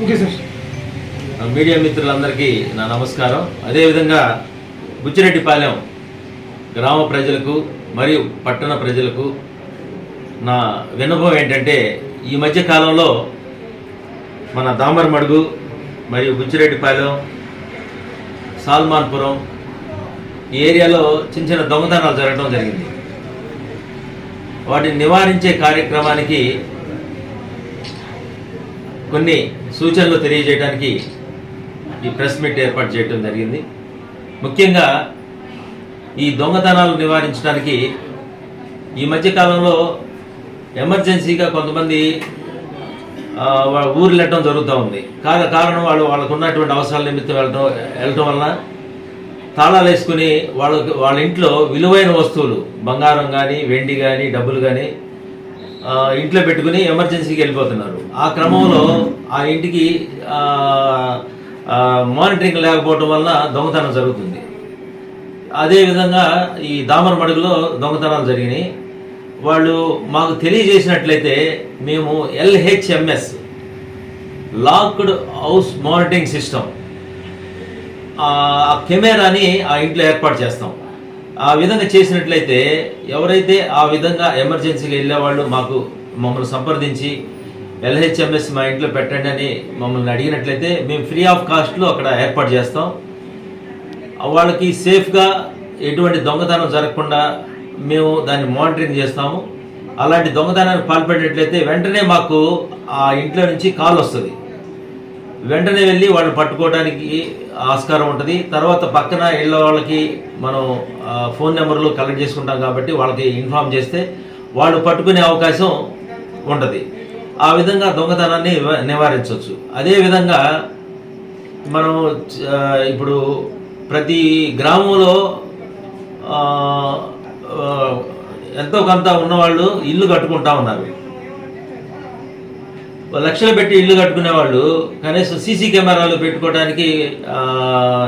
Okay sir. Media మిత్రులందరికీ నా నమస్కారం. అదేవిధంగా బుచ్చిరెడ్డిపాలెం గ్రామ ప్రజలకు మరియు పట్టణ ప్రజలకు నా విన్నపం ఏంటంటే, ఈ మధ్య కాలంలో మన దామరమడుగు మరియు బుచ్చిరెడ్డిపాలెం, సాల్మాన్పురం ఈ ఏరియాలో చిన్న చిన్న దొంగతనాలు జరగడం జరిగింది. వాటిని నివారించే కార్యక్రమానికి కొన్ని సూచనలు తెలియజేయడానికి ఈ ప్రెస్ మీట్ ఏర్పాటు చేయడం జరిగింది. ముఖ్యంగా ఈ దొంగతనాలు నివారించడానికి ఈ మధ్యకాలంలో ఎమర్జెన్సీగా కొంతమంది ఊరు వెళ్ళటం జరుగుతూ ఉంది. కారణం వాళ్ళకు ఉన్నటువంటి అవసరాల నిమిత్తం వెళ్ళటం వలన తాళాలు వేసుకుని వాళ్ళ ఇంట్లో విలువైన వస్తువులు, బంగారం కానీ, వెండి కానీ, డబ్బులు కానీ ఇంట్లో పెట్టుకుని ఎమర్జెన్సీకి వెళ్ళిపోతున్నారు. ఆ క్రమంలో ఆ ఇంటికి మానిటరింగ్ లేకపోవడం వలన దొంగతనం జరుగుతుంది. అదేవిధంగా ఈ దామరమడుగులో దొంగతనాలు జరిగినాయి. వాళ్ళు మాకు తెలియజేసినట్లయితే మేము LHMS locked house monitoring system ఆ కెమెరాని ఆ ఇంట్లో ఏర్పాటు చేస్తాం. ఆ విధంగా చేసినట్లయితే ఎవరైతే ఆ విధంగా ఎమర్జెన్సీగా వెళ్ళేవాళ్ళు మమ్మల్ని సంప్రదించి LHMS మా ఇంట్లో పెట్టండి అని మమ్మల్ని అడిగినట్లయితే మేము ఫ్రీ ఆఫ్ కాస్ట్లో అక్కడ ఏర్పాటు చేస్తాం. వాళ్ళకి సేఫ్గా ఎటువంటి దొంగతనం జరగకుండా మేము దాన్ని మానిటరింగ్ చేస్తాము. అలాంటి దొంగతనానికి పాల్పడినట్లయితే వెంటనే మాకు ఆ ఇంట్లో నుంచి కాల్ వస్తుంది. వెంటనే వెళ్ళి వాళ్ళని పట్టుకోవడానికి ఆస్కారం ఉంటుంది. తర్వాత పక్కన ఇళ్ళ వాళ్ళకి మనం ఫోన్ నెంబర్లు కలెక్ట్ చేసుకుంటాం కాబట్టి వాళ్ళకి ఇన్ఫామ్ చేస్తే వాళ్ళు పట్టుకునే అవకాశం ఉంటుంది. ఆ విధంగా దొంగతనాన్ని నివారించవచ్చు. అదేవిధంగా మనం ఇప్పుడు ప్రతి గ్రామంలో ఎంతో కొంత ఉన్నవాళ్ళు ఇల్లు కట్టుకుంటా ఉన్నారు. లక్షలు పెట్టి ఇల్లు కట్టుకునే వాళ్ళు కనీసం సీసీ కెమెరాలు పెట్టుకోవడానికి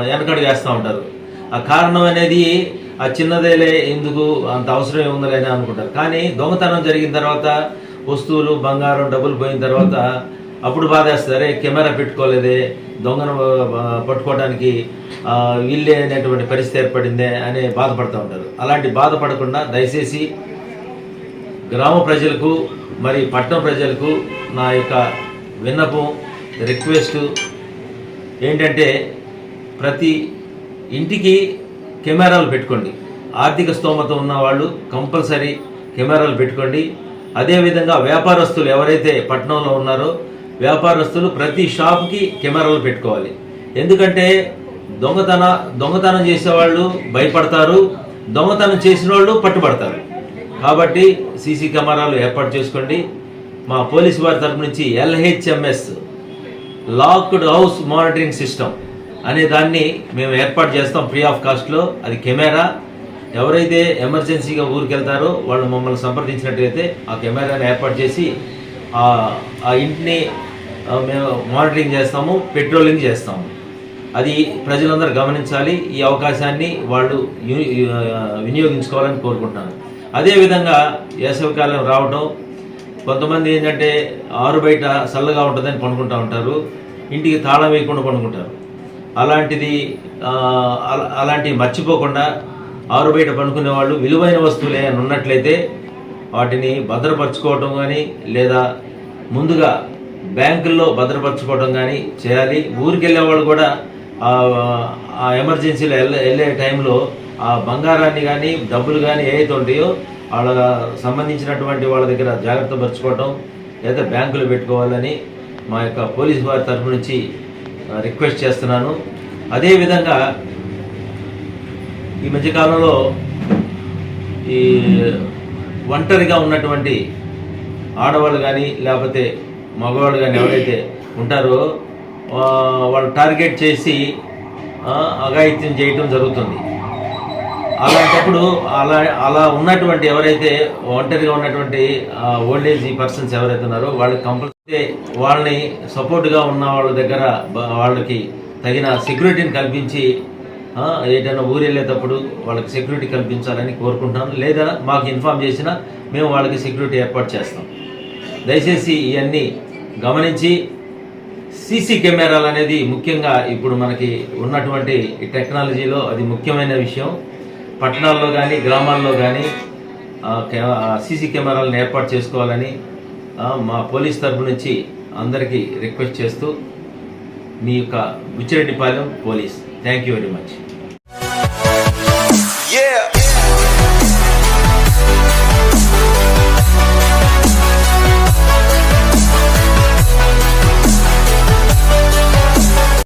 వెనకడుగు వేస్తూ ఉంటారు. ఆ కారణం అనేది ఆ చిన్నదేలే, ఎందుకు అంత అవసరం ఏముందని అనుకుంటారు. కానీ దొంగతనం జరిగిన తర్వాత వస్తువులు, బంగారం, డబ్బులు పోయిన తర్వాత అప్పుడు బాధేస్తుంది, అరే కెమెరా పెట్టుకోలేదే, దొంగను పట్టుకోవడానికి వీళ్ళే అనేటువంటి పరిస్థితి ఏర్పడిందే అని బాధపడుతూ ఉంటారు. అలాంటి బాధపడకుండా దయచేసి గ్రామ ప్రజలకు మరి పట్టణ ప్రజలకు నా యొక్క విన్నపం, రిక్వెస్ట్ ఏంటంటే, ప్రతి ఇంటికి కెమెరాలు పెట్టుకోండి. ఆర్థిక స్తోమత ఉన్న వాళ్ళు కంపల్సరీ కెమెరాలు పెట్టుకోండి. అదేవిధంగా వ్యాపారస్తులు ఎవరైతే పట్టణంలో ఉన్నారో వ్యాపారస్తులు ప్రతి షాప్కి కెమెరాలు పెట్టుకోవాలి. ఎందుకంటే దొంగతనం చేసేవాళ్ళు భయపడతారు, దొంగతనం చేసిన వాళ్ళు పట్టుబడతారు. కాబట్టి సీసీ కెమెరాలు ఏర్పాటు చేసుకోండి. మా పోలీసు వారి తరపు నుంచి LHMS locked house monitoring system అనే దాన్ని మేము ఏర్పాటు చేస్తాం ఫ్రీ ఆఫ్ కాస్ట్లో. అది కెమెరా ఎవరైతే ఎమర్జెన్సీగా ఊరికి వెళ్తారో వాళ్ళు మమ్మల్ని సంప్రదించినట్లయితే ఆ కెమెరాని ఏర్పాటు చేసి ఆ ఇంటిని మేము మానిటరింగ్ చేస్తాము, పెట్రోలింగ్ చేస్తాము. అది ప్రజలందరూ గమనించాలి. ఈ అవకాశాన్ని వాళ్ళు వినియోగించుకోవాలని కోరుకుంటున్నాను. అదేవిధంగా వేసవికాలం రావడం, కొంతమంది ఏంటంటే ఆరు బయట చల్లగా ఉంటుందని పడుకుంటూ ఉంటారు, ఇంటికి తాళం వేయకుండా పడుకుంటారు. అలాంటివి మర్చిపోకుండా ఆరు బయట పడుకునే వాళ్ళు విలువైన వస్తువులు ఏమైనా ఉన్నట్లయితే వాటిని భద్రపరచుకోవటం కానీ, లేదా ముందుగా బ్యాంకుల్లో భద్రపరచుకోవడం కానీ చేయాలి. ఊరికి వెళ్ళే వాళ్ళు కూడా ఆ ఎమర్జెన్సీలో వెళ్ళే టైంలో ఆ బంగారాన్ని కానీ, డబ్బులు కానీ ఏవైతే ఉంటాయో వాళ్ళ సంబంధించినటువంటి వాళ్ళ దగ్గర జాగ్రత్త పరచుకోవటం, లేదా బ్యాంకులో పెట్టుకోవాలని మా యొక్క పోలీసు వారి తరఫు నుంచి రిక్వెస్ట్ చేస్తున్నాను. అదేవిధంగా ఈ మధ్యకాలంలో ఈ ఒంటరిగా ఉన్నటువంటి ఆడవాళ్ళు కానీ, లేకపోతే మగవాళ్ళు కానీ ఎవరైతే ఉంటారో వాళ్ళు టార్గెట్ చేసి అఘాయిత్యం చేయటం జరుగుతుంది. అలాంటప్పుడు అలా ఉన్నటువంటి ఎవరైతే ఒంటరిగా ఉన్నటువంటి ఓల్డేజ్ పర్సన్స్ ఎవరైతే ఉన్నారో వాళ్ళకి కంపల్సరీ వాళ్ళని సపోర్ట్గా ఉన్న వాళ్ళ దగ్గర వాళ్ళకి తగిన సెక్యూరిటీని కల్పించి ఏదైనా ఊరు వెళ్ళేటప్పుడు వాళ్ళకి సెక్యూరిటీ కల్పించాలని కోరుకుంటున్నాను. లేదా మాకు ఇన్ఫామ్ చేసినా మేము వాళ్ళకి సెక్యూరిటీ ఏర్పాటు చేస్తాం. దయచేసి ఇవన్నీ గమనించి సీసీ కెమెరాలు అనేది ముఖ్యంగా ఇప్పుడు మనకి ఉన్నటువంటి టెక్నాలజీలో అది ముఖ్యమైన విషయం. పట్టణాల్లో కానీ గ్రామాల్లో కానీ సీసీ కెమెరాలను ఏర్పాటు చేసుకోవాలని మా పోలీస్ తరపు నుంచి అందరికీ రిక్వెస్ట్ చేస్తూ మీ యొక్క Buchireddipalem police. Thank you very much. Yeah.